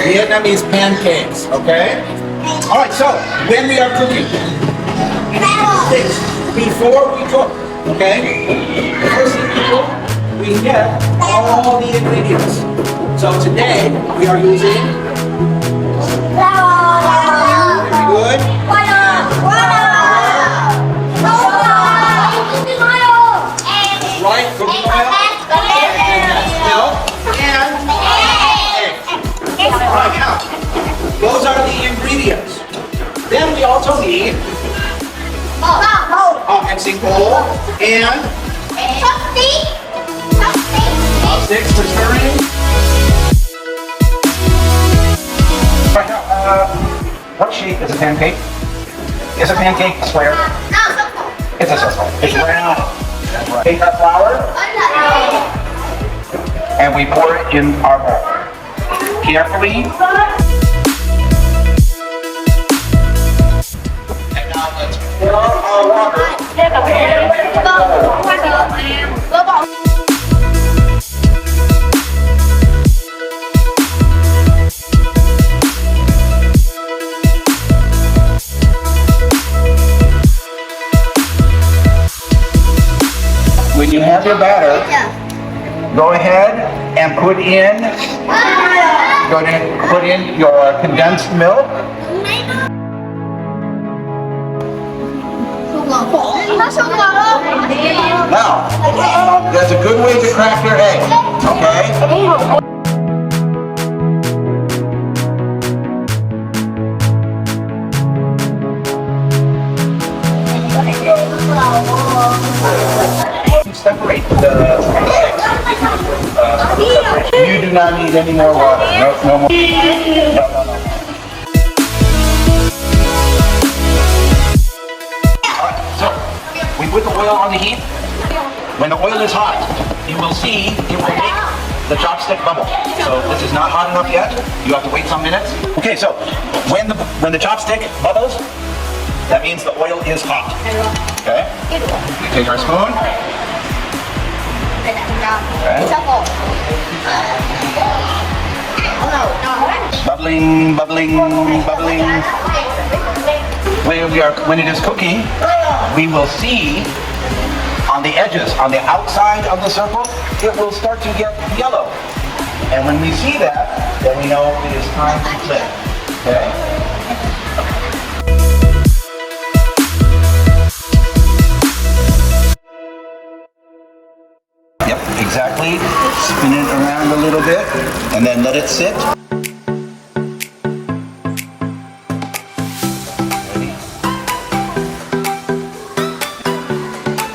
Vietnamese pancakes, okay? Alright, so when we are cooking, things before we cook, okay? The first thing we do, we get all the ingredients. So today we are using very good. Right, cooking oil, milk, and eggs. Right now, those are the ingredients. Then we also need mixing bowl and chopsticks for stirring. Right now, what shape is a pancake? Is a pancake a square? It's a circle. It's round. Right. Take our flour and we pour it in our bowl. Carefully. And now let's pour our water. When you have your batter, go ahead and put in your condensed milk. Now, that's a good way to crack your egg, okay? Separate the you do not need any more water. No more. No. Alright, so we put the oil on the heat. When the oil is hot, you will see it will make the chopstick bubble. So this is not hot enough yet. You have to wait some minutes. Okay, so when the chopstick bubbles, that means the oil is hot. Okay? We take our spoon. Okay. Bubbling. When it is cooking, we will see on the edges, on the outside of the circle, it will start to get yellow. And when we see that, then we know it is time to flip. Okay? Exactly. Spin it around a little bit and then let it sit. Ready?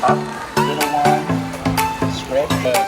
Up, little one, stretch, but